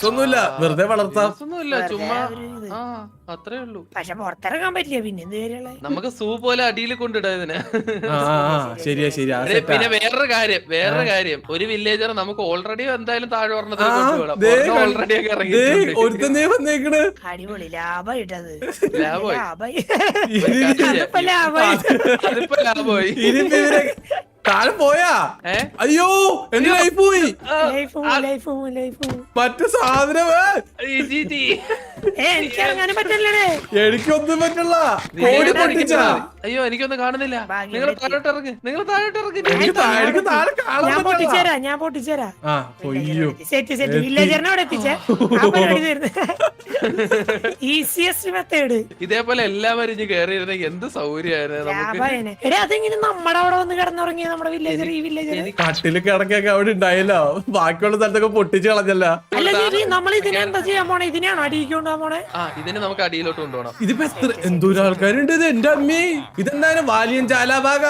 ഒന്നുമില്ല, വെറുതെ വളർത്താം. ഒന്നുമില്ല, ചുമ്മാ അത്രേ ഉള്ളൂ. പക്ഷെ പുറത്തിറങ്ങാൻ പറ്റില്ല. പിന്നെ എന്ത് കാര്യമുള്ള നമുക്ക് സൂ പോലെ അടിയിൽ കൊണ്ടിടാ ഇതിന്. ശരിയാ ശരിയാ. പിന്നെ വേറൊരു കാര്യം, ഒരു വില്ലേജർ നമുക്ക് ഓൾറെഡി എന്തായാലും താഴെ ഒരെണ്ണത്തിൽ കൊണ്ടുപോകണം. ഓൾറെഡി ഒക്കെ വന്നേക്കണ്. അടിപൊളി ലാഭമായിട്ടത്. ലാഭമായി. അതിപ്പോ ലാഭമായി. അതിപ്പോ ലാഭമായി. താഴെ പോയാ? അയ്യോ എന്റെ ലൈഫ് പോയി. മറ്റു സാധനം എനിക്കിറങ്ങാനും പറ്റില്ലേ? എനിക്കൊന്നും പറ്റില്ല. കോടി പൊട്ടിച്ചാ. അയ്യോ എനിക്കൊന്നും കാണുന്നില്ല. നിങ്ങൾ താഴോട്ട് ഇറങ്ങി, നിങ്ങൾ താഴോട്ട് ഇറങ്ങി. ഞാൻ പൊട്ടിച്ചേരാ. സെറ്റ് വില്ലേജറിനെ അവിടെ എത്തിച്ചേ. Easiest method. ഇതേപോലെ എല്ലാവരും ഇനി കയറിയിരുന്നെങ്കിൽ എന്ത് സൗകര്യമായിരുന്നു. അതെങ്ങനെ നമ്മുടെ അവിടെ വന്ന് കിടന്നുറങ്ങിയ നമ്മുടെ വില്ലേജർ. ഈ വില്ലേജർ കട്ടില് കിടക്കൊക്കെ അവിടെ ഉണ്ടായല്ലോ, ബാക്കിയുള്ള സ്ഥലത്തൊക്കെ പൊട്ടിച്ച് കളഞ്ഞല്ല. അല്ല നമ്മൾ ഇതിനെ എന്താ ചെയ്യാൻ പോണേ? ഇതിനാണ് അടിയിലേക്ക് കൊണ്ടുപോകാൻ പോണേ? ഇതിന് നമുക്ക് അടിയിലോട്ട് കൊണ്ടുപോകണം. ഇതിപ്പോ എന്തോരം ആൾക്കാരുണ്ട്. ഇത് എന്റെ അമ്മേ, ഇതെന്തായാലും വാലിയൻ ചാലാഭാഗ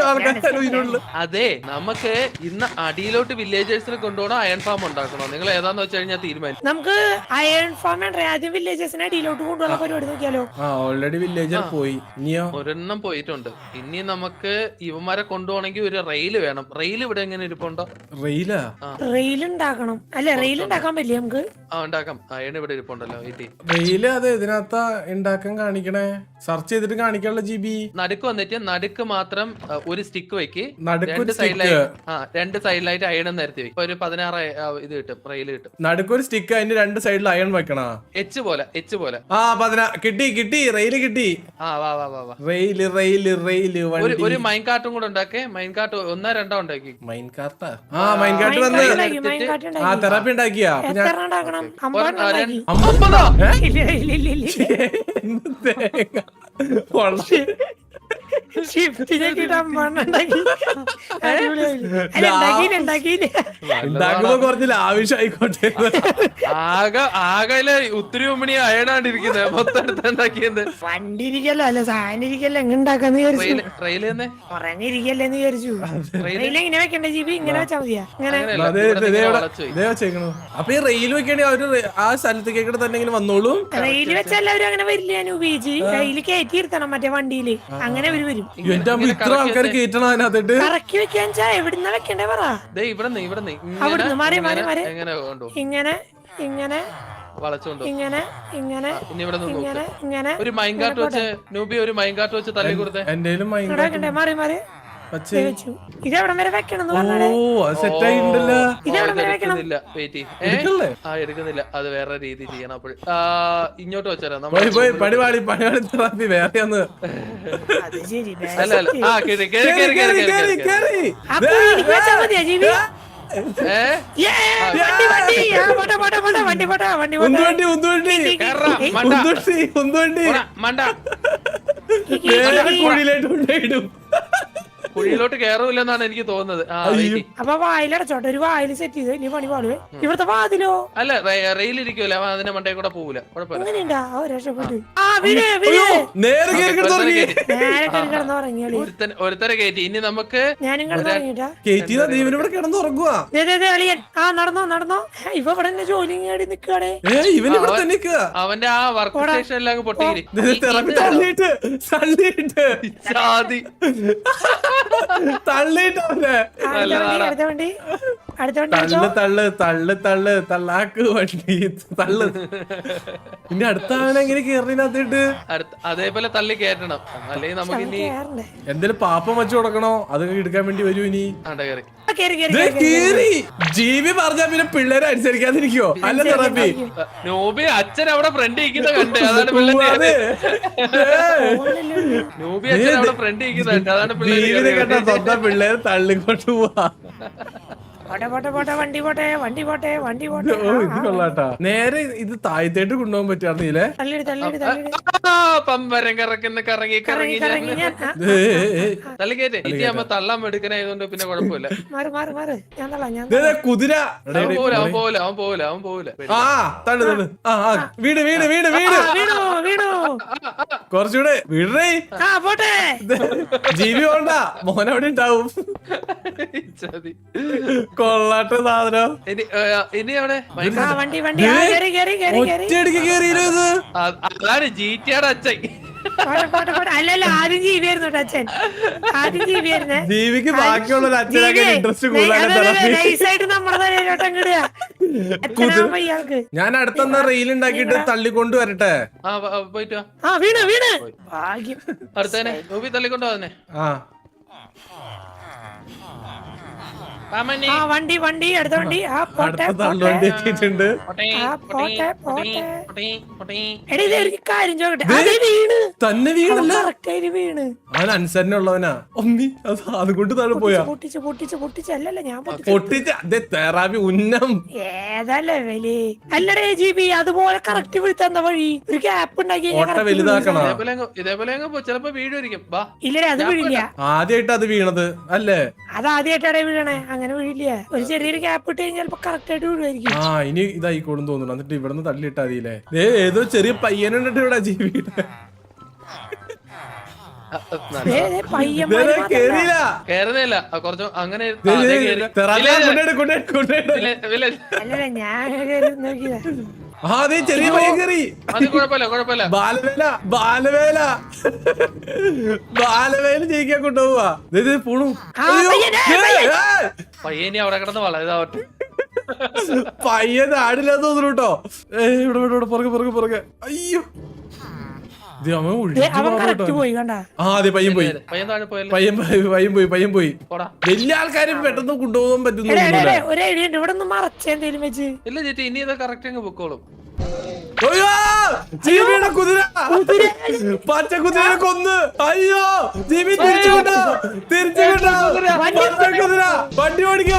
ആൾക്കാരുള്ളു. അതെ, നമുക്ക് ഇന്ന് അടിയിലോട്ട് വില്ലേജേഴ്സിനെ കൊണ്ടുപോകണം, അയൺ ഫാം ഉണ്ടാക്കണോ? നിങ്ങൾ ഏതാന്ന് വെച്ച് കഴിഞ്ഞാൽ തീരുമാനിക്കും. നമുക്ക് അയൺ ഫാം ആദ്യം വില്ലേജേഴ്സിനെ അടിയിലോട്ട് കൊണ്ടുപോകാൻ പരിപാടി നോക്കിയാലോ? ഓൾറെഡി വില്ലേജർ പോയി. ഇനിയോ ഒരെണ്ണം പോയിട്ടുണ്ട്. ഇനി നമുക്ക് ഇവന്മാരെ കൊണ്ടുപോകണമെങ്കിൽ ഒരു റെയില് വേണം. റെയിൽ ഇവിടെ എങ്ങനെ ഇരിപ്പുണ്ടോ? റെയിൽ ഉണ്ടാക്കണം. അല്ലെ റെയിൽ ഉണ്ടാക്കാൻ പറ്റില്ല നമുക്ക്? ഉണ്ടാക്കാം. അയൺ ഇവിടെ ഇരിപ്പുണ്ടല്ലോ. റെയില് അത് ഇതിനകത്ത് ഉണ്ടാക്കാൻ കാണിക്കണേ. സെർച്ച് ചെയ്തിട്ട് കാണിക്കാനുള്ള GB. നടുക്ക് വന്നിട്ട് നടുക്ക് മാത്രം ഒരു സ്റ്റിക്ക് വെക്ക്. രണ്ട് സൈഡിലായിട്ട് അയൺ നിരത്തി വെക്കും. ഒരു 16 ഇത് കിട്ടും, റെയിൽ കിട്ടും. നടുക്കൊരു സ്റ്റിക്ക്, അതിന്റെ രണ്ട് സൈഡിൽ അയൺ വെക്കണ. എച്ച് പോലെ. കിട്ടി റെയില് കിട്ടി. റെയില് ഒരു മൈൻ കാർട്ടും കൂടെ ഉണ്ടാക്കേ. മൈൻ കാർട്ട് 1 2 ഉണ്ടാക്കി. മൈൻ കാർട്ട് വന്ന് തെറാപ്പി ഉണ്ടാക്കിയാ. ഉണ്ടാക്കുമ്പോ കുറച്ച് ലാവിഷായിക്കോട്ടെ. ആകെ ഉത്തരവുമണി അയണാണ്ടിരിക്കുന്നത് മൊത്തം എടുത്തുണ്ടാക്കിയത്. വണ്ടി ഇരിക്കല്ലോ, അല്ല സാധനം ഇരിക്കല്ലോ. എങ്ങനെ ഉണ്ടാക്കാന്ന് വിചാരിച്ചു. റെയിൽ തന്നെ പറഞ്ഞിരിക്കല്ലേന്ന് വിചാരിച്ചു. റെയിൽ ഇങ്ങനെ വെക്കണ്ടേ? GB ഇങ്ങനെ വെച്ചാ മതിയാ? അപ്പൊ ഈ റെയിൽ വെക്കണെങ്കിൽ അവര് ആ സ്ഥലത്തേക്ക് തന്നെ ഇങ്ങനെ വന്നോളൂ. റെയിൽ വെച്ചാൽ എല്ലാവരും അങ്ങനെ വരില്ല. ഉപയോഗിച്ച് റെയിൽ കയറ്റി ഇരുത്തണം മറ്റേ വണ്ടിയില്. അങ്ങനെ അവര് വരും. ഇത്ര ആൾക്കാർ കയറ്റണം അതിനകത്തിട്ട്. ഇറക്കി വെക്കാൻ എവിടുന്ന വെക്കണ്ടേ പറ? അവിടുന്ന് മാറി മാറി മാറി ഇങ്ങനെ ഇങ്ങനെ ഇങ്ങനെ ഇങ്ങനെ ഇങ്ങനെ ഒരു മൈൻകാട്ട് വെച്ച് നൂബി ഒരു മൈൻകാട്ട് വെച്ച് തള്ളി കൊടുത്തേ. എന്റെയിലും മാറി മാറി ഇതെവിടം വരെ വെക്കണം? എടുക്കുന്നില്ല, അത് വേറെ രീതി ചെയ്യണം. അപ്പോൾ ഇങ്ങോട്ട് വെച്ചാലോ പണിപാടി വേറെ ഒന്ന്. കുഴിയിലോട്ട് കയറൂലെന്നാണ് എനിക്ക് തോന്നുന്നത്. അപ്പൊ വായിലടച്ചോട്ടെ. ഒരു വായിൽ സെറ്റ് ചെയ്ത് ഇനി പണി പാടുവേ. ഇവിടുത്തെ വാതിലോ? അല്ല, റെയിൽ ഇരിക്കൂല, അതിന്റെ മണ്ടേ കൂടെ പോകൂല. ഒരുത്തരെ കയറ്റി. ഇനി നമുക്ക് നടന്നോ. ഇവ ഇവിടെ ജോലി നിക്കാടേ. അവന്റെ ആ വർക്ക് സ്റ്റേഷൻ എല്ലാം പൊട്ടിയിരി. തള്ളാക്ക് വണ്ടി ഇനി അടുത്താണ് എങ്ങനെ കേറിനകത്തിട്ട് അതേപോലെ തള്ളി കയറ്റണം. അല്ലെങ്കിൽ നമുക്ക് ഇനി എന്തേലും പാപ്പം വെച്ചു കൊടുക്കണോ? അത് എടുക്കാൻ വേണ്ടി വരൂ. ഇനി GB പറഞ്ഞാ പിന്നെ പിള്ളേരെ അനുസരിക്കാതിരിക്കോ? അല്ല തെറാപ്പി നോബി അച്ഛൻ അവിടെ ഫ്രണ്ട് ഇരിക്കുന്ന കണ്ട്. അതാണ് പിള്ളേര്. നോബി അച്ഛൻ അവിടെ ഫ്രണ്ട് ഇരിക്കുന്നുണ്ട്. അതാണ് പിള്ളേര് കേട്ട സ്വന്തം പിള്ളേര് തള്ളിക്കൊണ്ട് പോവാ. വണ്ടി പോട്ടെ. ഇത് കൊള്ളാട്ടാ. നേരെ ഇത് താഴത്തേട്ട് കൊണ്ടുപോകാൻ പറ്റുവാർന്നില്ലേ? പമ്പരം കറക്കുന്ന കറങ്ങി കറങ്ങി കറങ്ങി ഞാൻ തള്ളിക്കേറ്റ് ഇനി ആകുമ്പോ തള്ളാൻ എടുക്കണായതുകൊണ്ട് പിന്നെ കുഴപ്പമില്ല. മാറ് ഞാൻ തള്ളാം ഞാൻ കുതിര അവൻ പോവില്ല. ആ തള്ളു തള്ളു. വീട് വീട് വീട് വീട് വീണു കുറച്ചുകൂടെ വീടേ. ആ പോട്ടെ ജീവി വേണ്ട മോൻ അവിടെ ഉണ്ടാവും. കൊള്ളാട്ടെ സാധനം. ഇനി അവിടെ ആ വണ്ടി കേറി ഒറ്റയടിക്ക് കേറിയില്ല ഇത്. അതാണ് GTA-ടെ അച്ഛൻ. പോട്ടെ അല്ലല്ല ആദ്യം ജീവിയായിരുന്നു കേട്ടോ അച്ഛൻ ആദ്യം ജീവിയായിരുന്നേ ജീവിക്ക് ബാക്കിയുള്ള അച്ഛനൊക്കെ ഇൻട്രസ്റ്റ് നൈസായിട്ട് നമ്മുടെ തലയിലോട്ടം കിടുക അച്ഛനാവുമ്പോ ഇയാൾക്ക് ഞാൻ അടുത്തെന്നാ റീൽ ഉണ്ടാക്കിട്ട് തള്ളിക്കൊണ്ട് വരട്ടെ. പോയിട്ട് വാ. ആ വീണ് ഭാഗ്യം അടുത്തന്നെ ഗോപി തള്ളിക്കൊണ്ടോ തന്നെ. ആ ആ വണ്ടി അടുത്ത വണ്ടി ആ പോട്ടെ അടുത്ത തള്ളുവണ്ടി എത്തിയിട്ടുണ്ട്. എടാ ഇത് ഒരു കാര്യം ചോദിക്കട്ടെ അത് വീണ് തന്നെ വീണല്ല കറക്റ്റായിട്ട് വീണ് അവൻ അനുസരണുള്ളവനാ. ഒന്നി അതുകൊണ്ട് താഴെ പോയാ പൊട്ടിച്ച് അല്ലല്ല ഞാൻ പൊട്ടിച്ച് അതേ തെറാപ്പി ഉന്നം. ഏതല്ലേ വലി അല്ലടേ GB അതുപോലെ കറക്റ്റ് വീഴ്ത്താൻ വഴി ഒരു ഗ്യാപ്പ് ഉണ്ടാക്കി ഓട്ട വലുതാക്കണ. ഇതേപോലെ ചിലപ്പോ വീഴുമായിരിക്കും. ഇല്ലടേ അത് വീഴില്ല ആദ്യമായിട്ട് അത് വീണത് അല്ലേ? അത് ആദ്യമായിട്ടാടേ വീഴണേ അങ്ങനെ വീഴില്ല ഒരു ചെറിയൊരു ഗ്യാപ്പ് ഇട്ട് കഴിഞ്ഞാൽ ചിലപ്പോ കറക്റ്റ് ആയിട്ട് വീഴുമായിരിക്കും. ആ ഇനി ഇതായിക്കോളും തോന്നുന്നു. എന്നിട്ട് ഇവിടുന്ന് തള്ളിയിട്ടാ മതിയില്ലേ. ഏതോ ചെറിയ പയ്യനുണ്ട് ഇവിടെ ജീവിയുടെ. കേറിയില്ല കേറുന്നില്ല കുറച്ച് അങ്ങനെ അല്ലല്ല ഞാൻ നോക്കിയതാ അതെ ചെറിയ പയ്യൻ കയറി. അത് കുഴപ്പമില്ല. ബാലവേല ജയിക്കാൻ കൊണ്ടുപോവാ. പോണു പയ്യനി അവിടെ കിടന്ന് വളരാവട്ടെ. പയ്യൻ ആടില്ലാന്ന് തോന്നുന്നു കേട്ടോ. ഇവിടെ പുറകെ അയ്യോ പോയി കണ്ട അതെ പയ്യൻ പോയി. പയ്യൻ താഴെ പോയല്ലോ. പയ്യൻ പോയി. വലിയ ആൾക്കാരും പെട്ടെന്ന് കൊണ്ടുപോകാൻ പറ്റുന്നു. ഒരു ഐഡിയ ഉണ്ട് ഇവിടെ ഒന്ന് മറച്ചെന്തേലും വെച്ച് ഇല്ല ചേച്ചി ഇനി ഇത് കറക്റ്റ് അങ്ങ് പൊക്കോളും. ജീവിയുടെ കുതിര പച്ച കുതിരയെ കൊന്ന്. അയ്യോ ജീവി തിരിച്ചു കൊണ്ടോ പച്ച കുതിര വണ്ടി ഓടിക്കോ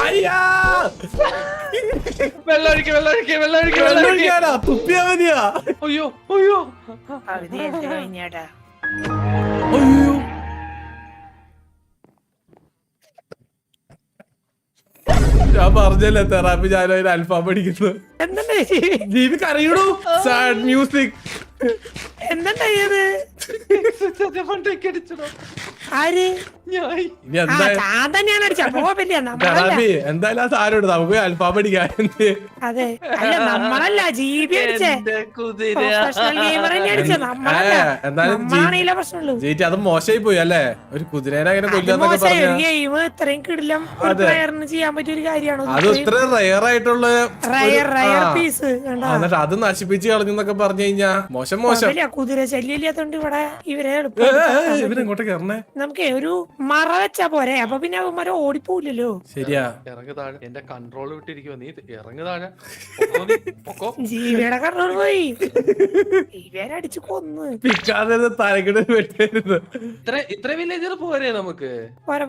അയ്യാ വെള്ളം തുപ്പിയാ മതിയാ. അയ്യോ കഴിഞ്ഞേട്ടാ അയ്യോ ഞാൻ പറഞ്ഞല്ലേ തെറാപ്പി ഞാനും അൽഫാം പഠിക്കുന്നു. ജീവി കരയണു. സാഡ് മ്യൂസിക് എന്തുണ്ടായത് ആര് ഇനി എന്തായാലും ആ സാരം ഇടും നമുക്ക് അൽഫാം പഠിക്കാൻ. അതെ അല്ല നമ്മളല്ല ജീവി അടിച്ചേ ജയിച്ചു. അത് മോശമായി പോയി അല്ലേ? ഒരു കുതിരേനെ അങ്ങനെ കൊല്ലാന്നൊക്കെ പറഞ്ഞു. ഇത്രയും കിടിലം ചെയ്യാൻ പറ്റിയ ഒരു കാര്യമാണ്. അത് ഇത്ര റയർ ആയിട്ടുള്ള പീസ് എന്നിട്ട് അത് നശിപ്പിച്ച് കളഞ്ഞെന്നൊക്കെ പറഞ്ഞു കഴിഞ്ഞാ മോശം. കുതിര ശല്യമില്ലാത്തോണ്ട് ഇവിടെ ഇവരെ ഇവരെങ്ങോട്ട് കയറണേ? നമുക്ക് ഒരു മറ വെച്ചാ പോരെ. അപ്പൊ പിന്നെ അവന്മാരെ ഓടിപ്പോവില്ലല്ലോ. ശരിയാ. ഇറങ്ങു താഴെ. എന്റെ കൺട്രോൾ വിട്ടിരിക്കുവോ നീ? ഇറങ്ങു താഴെ. ജീവിയുടെ കൺട്രോൾ പോയി. ഇവരടിച്ചു കൊന്ന് പിക്കാതെ തലക്കിട വെട്ടായിരുന്നു. ഇത്ര വില്ലേജർ പോരെ നമുക്ക്? പോരാ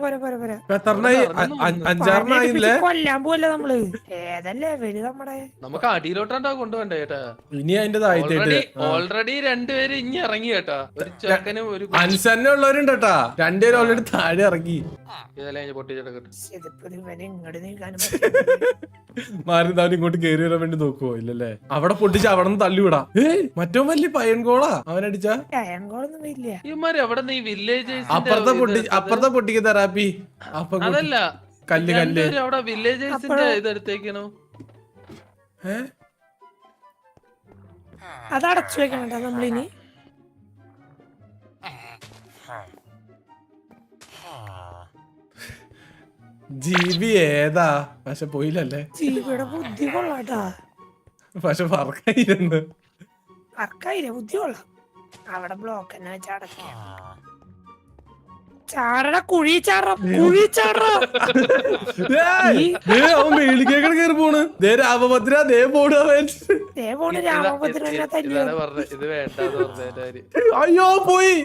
അഞ്ചാറിനായില്ലേ? കൊല്ലാൻ പോവല്ലേ നമ്മള്? ഏതല്ലേ വലു നമ്മുടെ നമുക്ക് അടിയിലോട്ടാ കൊണ്ടുപോണ്ടേ ചേട്ടാ. ഇനി അതിന്റെ താഴ്ത്തിട്ട് ഓൾറെഡി രണ്ടുപേര് ഇനി ഇറങ്ങി കേട്ടാ. ഒരു ചെക്കനും ഒരു അനുസരണ ഉള്ളവരുണ്ട് കേട്ടാ. രണ്ടുപേരും ഓൾറെഡി താഴെ ഇറങ്ങി. ഇതെല്ലാം പൊട്ടിച്ചെടുക്കട്ടെ. മാറി താൻ ഇങ്ങോട്ട് കയറി വരാൻ വേണ്ടി നോക്കുവോ? ഇല്ലല്ലേ. അവിടെ പൊട്ടിച്ച് അവിടെ നിന്ന് തള്ളിവിടാ. മറ്റോ വലിയ പയൻകോളാ അവനടിച്ചാ. ഇവന്മാര് എവിടെ ഈ വില്ലേജേഴ്സ് അപ്പുറത്തെ പൊട്ടിക്ക് തെറാപ്പി. അതല്ല കല്ല് അവിടെ വില്ലേജേഴ്സിന്റെ ഇതെടുത്തേക്കണോ? അത് അടച്ചു വെക്കണ നമ്മളിനി. ജീവി ഏതാ പക്ഷെ പോയില്ലല്ലേ. ജീവിയുടെ ബുദ്ധി കൊള്ളാട്ടാ. പക്ഷെ പറക്കായിരുന്നു. ബുദ്ധി കൊള്ളാം. അവിടെ ബ്ലോക്ക് തന്നെ വെച്ച് അടക്കാം. ചാടട കുഴി ചാട അവൻ മേളിക്കേക്കണ കയറി പോണ്. ദേ രാമഭദ്ര ദേ പോണവൻ. ദേവോണ് രാമഭദ്രനെ തല്ലി. ഇതാണ് പറഞ്ഞത്, ഇത് വേണ്ടെന്ന് പറഞ്ഞ. അയ്യോ പോയി.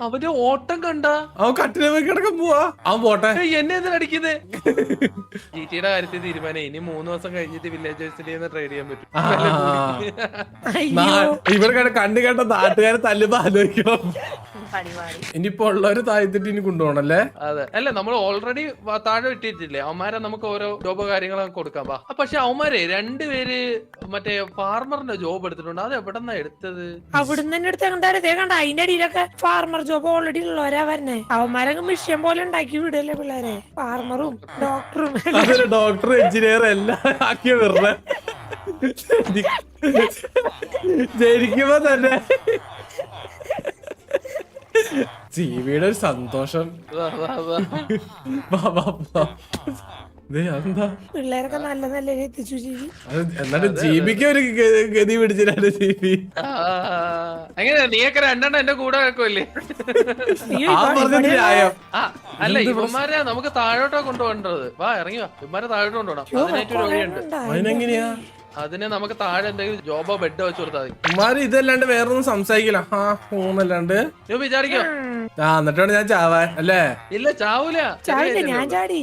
അവന്റെ ഓട്ടം കണ്ട അവൻ കട്ടിലെ പോയി കിടക്കാൻ പോവാ. അവൻ പോട്ടെ. എന്നെ എന്തിനാ അടിക്കുന്നേ? ജിടിയുടെ കാര്യത്തിൽ തീരുമാനം ഇനി 3 ദിവസം കഴിഞ്ഞിട്ട് വില്ലേജേഴ്സിന്റെ ട്രേഡ് ചെയ്യാൻ പറ്റും. ഇവിടെ കണ്ടു കേട്ട നാട്ടുകാരെ തല്ലുമ്പോ ആലോചിക്കണം. ഇനിയിപ്പോ ഉള്ളവര് താഴ്ത്തിട്ട് ഇനി കൊണ്ടുപോകണല്ലേ? അതെ, അല്ല നമ്മൾ ഓൾറെഡി താഴെ ഇട്ടിട്ടില്ലേ അവന്മാരെ, നമുക്ക് ഓരോ ജോബ് കാര്യങ്ങളൊക്കെ കൊടുക്കാം. പക്ഷെ അവന്മാരെ 2 പേര് മറ്റേ ഫാർമറിന്റെ ജോബ് എടുത്തിട്ടുണ്ട്. അത് എവിടെന്നാ എടുത്തത്? അവിടുന്ന് തന്നെ എടുത്ത കണ്ട അതിന്റെ അടിയിലൊക്കെ ഫാർമർ ജോബ് ഓൾറെഡി ഉള്ളവരാ വരണേ. അവന്മാരൊക്കെ മിഷ്യൻ പോലെ ഉണ്ടാക്കി വിടല്ലേ പിള്ളേരെ. ഫാർമറും ഡോക്ടറും ഡോക്ടർ എഞ്ചിനീയർ എല്ലാം ആക്കിയ വെറുതെ ജനിക്കുമ്പോ തന്നെ ജീവിയുടെ ഒരു സന്തോഷം. അതെന്താ പിള്ളേരൊക്കെ നല്ല നല്ല എത്തിച്ചു ജീവി. എന്നിട്ട് ജീവിക്ക് ഒരു ഗതി പിടിച്ചിട്ടാണ് ജീവി. അങ്ങനെ നീയൊക്കെ 2 എണ്ണം എന്റെ കൂടെ വെക്കുമല്ലേ? ന്യായം. അല്ല ഇവന്മാരെ നമുക്ക് താഴോട്ടാ കൊണ്ടുപോകേണ്ടത്. വാ ഇറങ്ങി വാ, ഇവന്മാരെ താഴോട്ട് കൊണ്ടുപോകണം. 18 രൂപയുണ്ട്. അതിനെങ്ങനെയാ? അതിന് നമുക്ക് താഴെ എന്തെങ്കിലും ജോബോ ബെഡോ വെച്ച് കൊടുത്താൽ മതി. ഉമ്മാര് ഇതല്ലാണ്ട് വേറൊന്നും സംസാരിക്കില്ല. ഊന്നല്ലാണ്ട് നീ വിചാരിക്കോ എന്നിട്ടാണ് ഞാൻ ചാവാൻ അല്ലേ? ഇല്ല ചാവൂല. ഞാൻ ചാടി.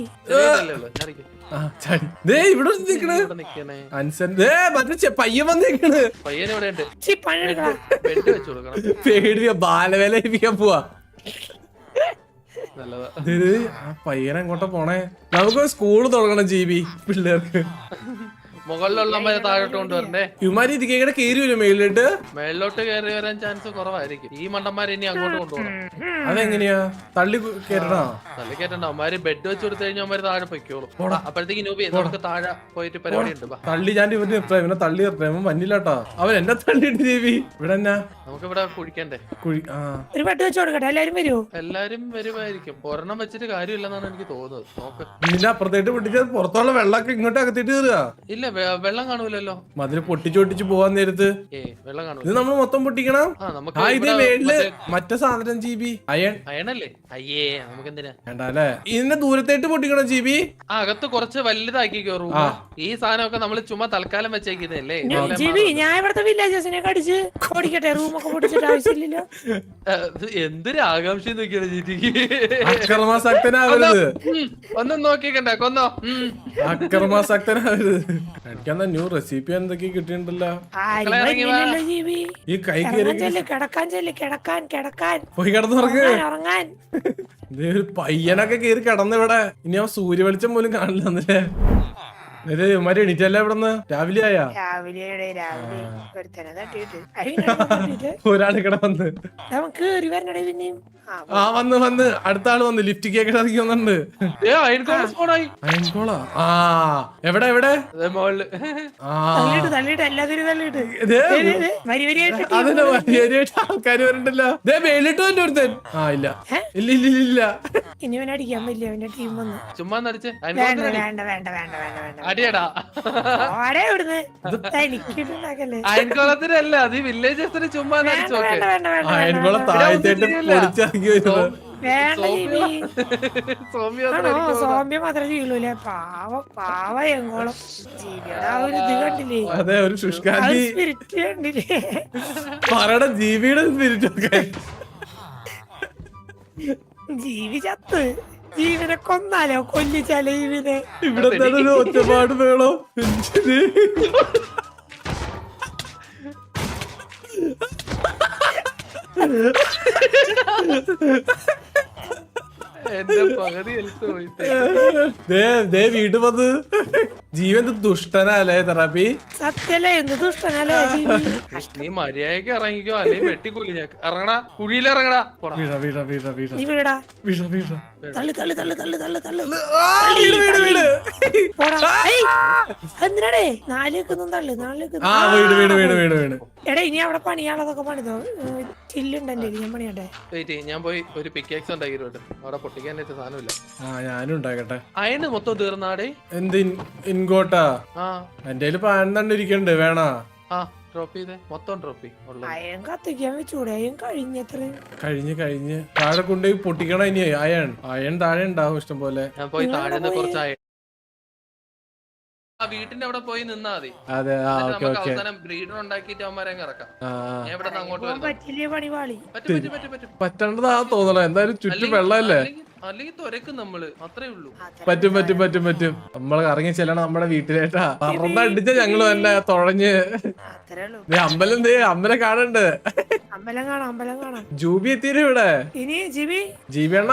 ഇവിടെ മറ്റേ പയ്യൻ വന്നേക്കണ്. പയ്യൻ ഇവിടെ ഉണ്ട്. ബെഡ് വെച്ച് കൊടുക്കണം. പേടിയ ബാലവേല ഏൽപ്പിക്കാൻ പോവാ. നല്ലതാ. ആ പയ്യനെ എങ്ങോട്ടാ പോണേ? നമുക്ക് സ്കൂള് തുടങ്ങണം ജീവി പിള്ളേർക്ക്. മുകളിലുള്ള താഴോട്ട് കൊണ്ടുവരണ്ടേ? ഇവന്മാര് ഇതിക്കേടെ കേറി വരും മേളിലോട്ട്. മേളിലോട്ട് കയറി വരാൻ ചാൻസ് കുറവായിരിക്കും. ഈ മണ്ടന്മാര് ഇനി അങ്ങോട്ട് കൊണ്ടുപോകണം. അതെങ്ങനെയാ? തള്ളി കയറണോ? തള്ളി കയറ്റണ്ട. അവന്മാര് ബെഡ് വെച്ച് കൊടുത്തു കഴിഞ്ഞാൽ അവന്മാര് താഴെ പൊയ്ക്കോളും. അപ്പോഴത്തേക്ക് നൂബി നമുക്ക് താഴെ പോയിട്ട് പരിപാടി ഉണ്ട്. തള്ളി ഞാൻ ഇവനെ തള്ളി പ്രേമം മഞ്ഞില്ലാട്ടോ. അവൻ എന്നെ തള്ളിയിട്ട് ജീവി. ഇവിടെ എന്നാ നമുക്ക് ഇവിടെ കുഴിക്കണ്ടേ? ഒരു ബെഡ് വെച്ച് കൊടുക്കട്ടെ. എല്ലാരും വരുമോ? എല്ലാരും വരുമായിരിക്കും. ഒരെണ്ണം വെച്ചിട്ട് കാര്യമില്ലെന്നാണ് എനിക്ക് തോന്നുന്നത്. നോക്ക്. ഇതിന്റെ അപ്പുറത്തേട്ട് പൊട്ടിച്ചത് പുറത്തുള്ള വെള്ളമൊക്കെ ഇങ്ങോട്ട് അകത്തിട്ട് കയറുക. ഇല്ല വെള്ളം കാണൂലല്ലോ. മതില് പൊട്ടിച്ചൊട്ടിച്ച് പോവാൻ നേരത്ത് വെള്ളം കാണൂല. ഇത് നമ്മൾ മൊത്തം പൊട്ടിക്കണം. ഇത് മേളില് മറ്റേ സാധനം ജീവി അയണല്ലേ? അയ്യേ നമുക്ക് എന്തിനാ വേണ്ട അല്ലേ? ഇതിന്റെ ദൂരത്തേട്ട് പൊട്ടിക്കണം ജീവി. അകത്ത് കുറച്ച് വലുതാക്കി കയറും. ഈ സാധനമൊക്കെ നമ്മൾ ചുമ്മാ തൽക്കാലം വെച്ചേക്കുന്നല്ലേ? ജീവി ഞാൻ ഇവിടുത്തെ വില്ലേജസിനെ കടിച്ച് ഓടിക്കട്ടെ. റൂമൊക്കെ പൊട്ടിച്ചിട്ട് ആവശ്യമില്ലല്ലോ. എന്തൊരു ആകാംക്ഷ നോക്കിയാണ് ജിറ്റിക്ക്. അക്രമാസക്തനാവരുത്. ഒന്നും നോക്കിക്കണ്ട കൊന്നോ. അക്രമാസക്തനാവരുത്. എനിക്കെന്താ ന്യൂ റെസിപ്പി എന്തൊക്കെ കിട്ടിയിട്ടുണ്ടല്ലോ. ഈ കൈ പോയി കിടന്നുറങ്ങാൻ. ഒരു പയ്യനൊക്കെ കേറി കിടന്നിവിടെ. ഇനി ആ സൂര്യ വെളിച്ചം പോലും കാണില്ല എന്നല്ലേ? മറ്റേ എണീറ്റല്ലേ ഇവിടെന്ന്? രാവിലെ ആയാ? ഒരാള് ഇവിടെ വന്ന് വന്ന് അടുത്ത ആള് വന്ന് ലിഫ്റ്റ് കേക്ക് ഇറങ്ങി വന്നിട്ടുണ്ട്. അയൻകോളാ? എവിടെ എവിടെ? ആൾക്കാര് വരണ്ടല്ലോ. മേലിട്ട് വന്നു ഒരുത്തൻ. ഇല്ല ഇല്ല ഇല്ല ഇല്ല. ഇനി അവനെ അടിക്കാൻ പറ്റില്ല. അവന്റെ ടീം വന്നു. ചുമ്മാ അടിയടാ അയൻകുളത്തിനല്ല, അത് വില്ലേജസിന് ചുമ്മാ അയൻകുളം താഴത്തേട്ട് പൊടിച്ചിറങ്ങി വരുന്നത്. സോമ്യ മാത്രമേ ചെയ്യൂലേ. പാവ എങ്കോളം ജീവിയുടെ ആ ഒരു ഇത് കണ്ടില്ലേ? അതെ, ഒരു ശുഷ്കാന്തി സ്പിരിറ്റ് കണ്ടില്ലേ? പറയണ ജീവിയുടെ സ്പിരിറ്റ് ഒക്കെ. ജീവി ചത്ത്. ജീവനെ കൊന്നാലോ? കൊല്ലിച്ചാലോ ജീവനെ? ഇവിടെ തന്നെ ഒറ്റപ്പാട് വേണോ? വീട് വന്ന് ജീവൻ ദുഷ്ടനല്ലേ തെറാപ്പി? സത്യല്ലേ? എന്ത് ദുഷ്ടനല്ലേ? നീ മര്യാദക്ക് ഇറങ്ങിക്കോ, അല്ലെങ്കിൽ വെട്ടിക്കൂലി. ഇറങ്ങടാ, കുഴിയിൽ ഇറങ്ങടാ. എന്തിനാടേ നാലേക്കൊന്നും തള്ളു? എടാ ഇനി അവിടെ പണിയാളതൊക്കെ പണിതോ? ചില്ലുണ്ടല്ലേ? ഞാൻ പണിയട്ടെ. ഞാൻ പോയി ഒരു പിക്കേക്സ് ഉണ്ടാക്കിയിട്ട് അവിടെ പൊട്ടിക്കാൻ സാധനമില്ല. ഞാനും ഉണ്ടാക്കട്ടെ. അയണ് മൊത്തം തീർന്നാടേ. എന്ത് ഇൻകോട്ടാ? എന്റെ കയ്യില് പാൻതണ്ടിരിക്കണ്ട്. വേണോ? ഡ്രോപ്പ് ചെയ്തേ, മൊത്തം ഡ്രോപ്പ് ചെയ്യും. അയൺ കത്തിക്കാൻ വെച്ചൂടെ? അയൺ കഴിഞ്ഞ് താഴെ കൊണ്ടുപോയി പൊട്ടിക്കണം. ഇനി അയൺ താഴെ ഉണ്ടാവും ഇഷ്ടം പോലെ. ഞാൻ പോയി താഴെ കുറച്ച് ആ വീട്ടിന്റെ അവിടെ പോയി നിന്നാ മതി. അതെ ആ എന്നിട്ട് ഓക്കെ നമുക്ക് ഓക്കെ. അവസാനം ബ്രീഡർ ഉണ്ടാക്കിയിട്ട് അവന്മാരെ അങ്ങ് ഇറക്കാം. ഞാൻ ഇവിടെ നിന്ന് അങ്ങോട്ട് പോകാൻ വരുന്നു. പറ്റില്ലേ പണിപാളി. പറ്റും. പറ്റേണ്ടതാ തോന്നണം. എന്തായാലും ചുറ്റും വെള്ളമല്ലേ. അല്ലെങ്കിൽ തുരക്കും നമ്മള്, അത്രേ ഉള്ളൂ. പറ്റും. നമ്മള് ഇറങ്ങി ചെല്ലണം നമ്മുടെ വീട്ടിലേട്ടാ. പറന്നടിച്ച ഞങ്ങള് തന്നെ തുഴഞ്ഞ്. അത്രേ ഉള്ളൂ. അമ്പലം കാണണ്ട്. അമ്പലം കാണാം. ജൂബി എത്തിയില്ലേ ഇവിടെ? ഇനി ജിബി ജീവിയണ്ണ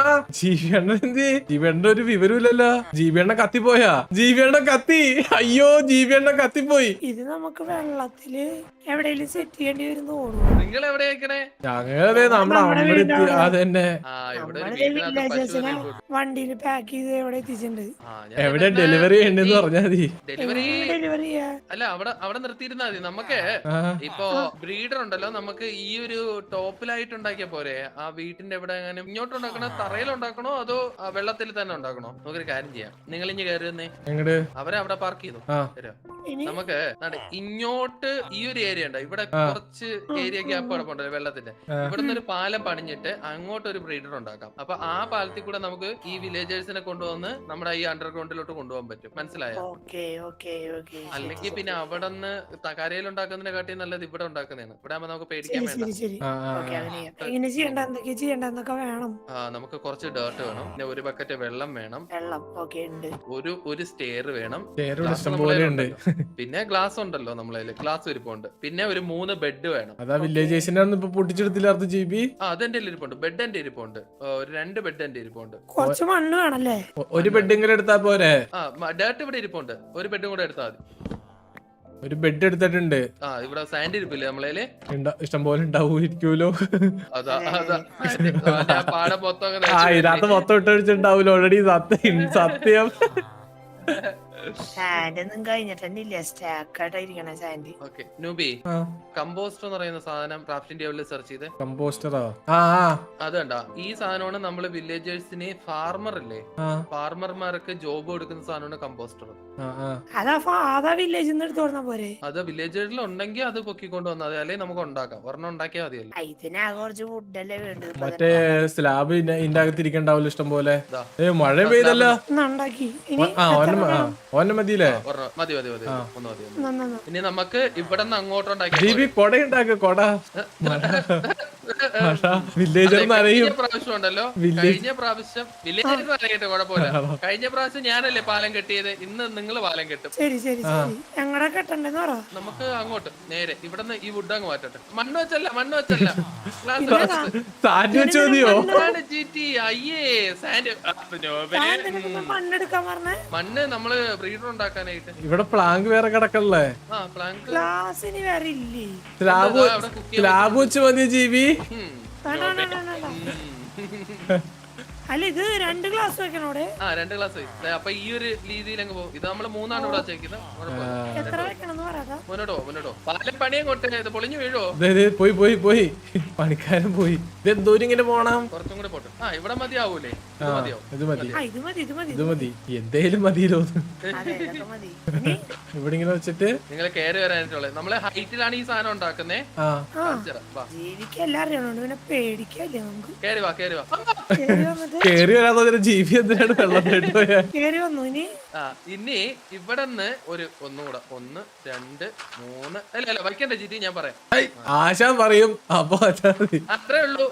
എന്ത്? ജീവിയണ്ണ ഒരു വിവരമില്ലല്ലോ. ജീവിയണ്ണ കത്തിപ്പോയാ? ജീവിയണ്ണ കത്തി. അയ്യോ ജീവിയണ്ണ കത്തിപ്പോയി. ഇത് നമുക്ക് വെള്ളത്തില് എവിടെയെങ്കിലും സെറ്റ് ചെയ്യേണ്ടി വരും തോന്നുന്നു. നിങ്ങൾ എവിടെ വെക്കണേ? ഞങ്ങളെ നമ്മുടെ അമ്പലത്തിൽ അതന്നെ. ആ ഇവിടെ ഒരു നമ്മുടെ വീട്ടിനകത്ത് വില്ലേജസിനെ പശുവിനെ ഇട്ടു. വണ്ടിയിൽ പാക്ക് ചെയ്ത് എവിടെ എത്തിച്ചിട്ടുണ്ട്. എവിടെ ഡെലിവറി ചെയ്യണ്ടെന്ന് പറഞ്ഞാ മതി. ഡെലിവറി ഡെലിവറി ചെയ്യാ. അല്ല അവിടെ നിർത്തിയിരുന്നാ മതി. നമുക്ക് ഇപ്പൊ ബ്രീഡർ ഉണ്ടല്ലോ, നമുക്ക് ഈ ഒരു ടോപ്പിലായിട്ട് ഉണ്ടാക്കിയ പോരെ? ആ വീട്ടിന്റെ എവിടെ എങ്ങനെ ഇങ്ങോട്ട് ഉണ്ടാക്കണോ, തറയിൽ ഉണ്ടാക്കണോ, അതോ വെള്ളത്തിൽ തന്നെ ഉണ്ടാക്കണോ? നമുക്കൊരു കാര്യം ചെയ്യാം. നിങ്ങൾ ഇനി കയറി വന്നേ. എങ്ങട്? അവരെ അവിടെ പാർക്ക് ചെയ്തു തരാം. ഇനി നമുക്ക് ഇങ്ങോട്ട് ഈ ഒരു ഏരിയ ഉണ്ട്. ഇവിടെ കുറച്ച് ഏരിയ ഗ്യാപ്പ് കിടപ്പുണ്ടല്ലോ വെള്ളത്തിന്റെ. ഇവിടുന്ന് ഒരു പാലം പണിഞ്ഞിട്ട് അങ്ങോട്ട് ഒരു ബ്രീഡർ ഉണ്ടാക്കാം. അപ്പൊ ആ പാലത്തിൽ കൂടെ നമുക്ക് ഈ വില്ലേജേഴ്സിനെ കൊണ്ടുവന്ന് നമ്മുടെ ഈ അണ്ടർഗ്രൗണ്ടിലോട്ട് കൊണ്ടുപോകാൻ പറ്റും. മനസ്സിലായോ? ഓക്കെ. അല്ലെങ്കിൽ പിന്നെ അവിടെ നിന്ന് കരയിൽ ഉണ്ടാക്കുന്നതിനെ കാട്ടി നല്ലത് ഇവിടെ ഉണ്ടാക്കുന്നതാണ്. ഇവിടെ ആകുമ്പോ നമുക്ക് പേടിക്കാൻ വേണ്ട. ശരി. ഓക്കെ, എങ്ങനെ ചെയ്യണ്ട, എന്തൊക്കെ ചെയ്യണ്ടെന്നൊക്കെ വേണം. നമുക്ക് കുറച്ച് ഡേർട്ട് വേണം, പിന്നെ ഒരു ബക്കറ്റ് വെള്ളം വേണം, വെള്ളം ഓക്കെ ഉണ്ട്, ഒരു സ്റ്റെയർ വേണം, ഇഷ്ടം പോലെ ഉണ്ട്. പിന്നെ ഗ്ലാസ് ഉണ്ടല്ലോ നമ്മളതില്, ഗ്ലാസ് ഇരിപ്പുണ്ട്. പിന്നെ ഒരു 3 ബെഡ് വേണം. അതാ വില്ലേജേഴ്സിന്റെ ഇപ്പൊ പൊട്ടിച്ചെടുത്തില്ലാത്ത GB. അതെന്റെ ഇരിപ്പുണ്ട്. ബെഡ് എന്റെ ഇരിപ്പുണ്ട്. ഒരു 2 ബെഡ് എന്റെ ഇരിപ്പുണ്ട്. കുറച്ച് മണ്ണ് വേണല്ലേ? ഒരു ബെഡ് ഇങ്ങനെ എടുത്താ പോരെ? ഡേർട്ട് ഇവിടെ ഇരിപ്പുണ്ട്. ഒരു ബെഡും കൂടെ എടുത്താൽ മതി. ഒരു ബെഡ് എടുത്തിട്ടുണ്ട്. ഇവിടെ സാൻഡ് ഇരിപ്പില്ലേ നമ്മളേല്? ഇഷ്ടം പോലെ ഉണ്ടാവൂലോ. അതാ പാടം മൊത്തം ഇതിനകത്ത് മൊത്തം ഇട്ടടിച്ചിട്ടുണ്ടാവൂലോ ഓൾറെഡി. സത്യം. സാൻഡ് ഒന്നും കഴിഞ്ഞിട്ടില്ല, സ്റ്റാക്കായിട്ടിരിക്കണ സാൻഡ്. ഓക്കെ നൂബി, കമ്പോസ്റ്റർ എന്ന് പറയുന്ന സാധനം ക്രാഫ്റ്റിംഗ് ടേബിളിൽ സെർച്ച് ചെയ്ത്. കമ്പോസ്റ്ററോ? അത് കണ്ടാ? ഈ സാധനമാണ് നമ്മള് വില്ലേജേഴ്സിന് ഫാർമർ ഇല്ലേ, ഫാർമർമാർക്ക് ജോബ് കൊടുക്കുന്ന സാധനമാണ് കമ്പോസ്റ്റർ. അതാ വില്ലേജിൽ നിന്ന് എടുത്ത് കൊടുത്താ പോരെ? അത് വില്ലേജേഴ്സിൽ ഉണ്ടെങ്കിൽ അത് പൊക്കിക്കൊണ്ട് വന്നാൽ മതി, അല്ലെങ്കിൽ നമുക്ക് ഉണ്ടാക്കാം. ഒരെണ്ണം ഉണ്ടാക്കിയാൽ മതിയല്ലോ. ഇതിനാകെ കുറച്ച് ഫുഡല്ലേ വേണ്ടത്. മറ്റേ സ്ലാബ് ഇതിന്റെ അകത്തിരിക്കണ്ടാവില്ല ഇഷ്ടം പോലെ. മഴ പെയ്തല്ലോ. ഉണ്ടാക്കി ഓനെ മതിയില്ലേ? മതി ഒന്ന് മതി. ഇനി നമുക്ക് ഇവിടെ നിന്ന് അങ്ങോട്ട് ഉണ്ടാക്കി കൊട ഉണ്ടാക്ക. കൊട വില്ലേജർ പ്രാവശ്യം ഉണ്ടല്ലോ. കഴിഞ്ഞ പ്രാവശ്യം വില്ലേജർ അറിയട്ടെ, കുഴപ്പമില്ല. കഴിഞ്ഞ പ്രാവശ്യം ഞാനല്ലേ പാലം കെട്ടിയത്, ഇന്ന് നിങ്ങൾ പാലം കെട്ടും. ശരി ഞങ്ങളെ കെട്ടണ്ടെന്ന് പറ. നമുക്ക് അങ്ങോട്ട് നേരെ ഇവിടുന്ന് ഈ വുഡ് അങ്ങ് മാറ്റട്ടെ. മണ്ണ് വെച്ചല്ല മണ്ണെടുക്കാൻ പറഞ്ഞ മണ്ണ് നമ്മള് ബ്രീഡർ ഉണ്ടാക്കാനായിട്ട്. ഇവിടെ പ്ലാങ്ക് വേറെ കിടക്കണല്ലേ? ക്ലാസ്സിന് വേറെ ഇല്ലേ? സ്ലാബ് വെച്ച് മതി ജീവി. അല്ല ഇത് 2 ഗ്ലാസ് വെക്കണോടെ? 2 ഗ്ലാസ് വെക്കും. അപ്പൊ ഈ ഒരു രീതിയിൽ അങ്ങ് പോകും. ഇത് നമ്മള് 3 ഇവിടെ വെച്ചേക്കുന്നത്. എത്ര വെക്കണമെന്ന് പറയാ? മുന്നോട്ടോ പാലം പണിയും കൊട്ടെ, ഇത് പൊളിഞ്ഞു വീഴോ? പോയി പണിക്കാരൻ പോയി. ഇതെന്തോരം ഇങ്ങനെ പോണം? കുറച്ചും കൂടെ പോട്ടെ. ഇവിടെ മതിയാവൂലേ? ഇത് മതി. എന്തേലും മതിയല്ലോ. ഇവിടെ ഇങ്ങനെ വെച്ചിട്ട് നിങ്ങൾ കയറി വരാനായിട്ടുള്ളത്. നമ്മള് ഹൈറ്റിലാണ് ഈ സാധനം ഉണ്ടാക്കുന്നേ. പേടിക്കല്ലേ നമുക്ക്? കയറി വാ കേറി വരാതെ ജീവി എന്തിനാണ് വെള്ളത്തിലിട്ട് പോയാ? ഇനി ഇവിടെന്ന് ഒന്നുകൂടെ 1 2 3 അല്ല വയ്ക്കണ്ട ജിതി, ഞാൻ പറയാം. ആശാൻ പറയും അപ്പൊ അത്രേ ഉള്ളൂ.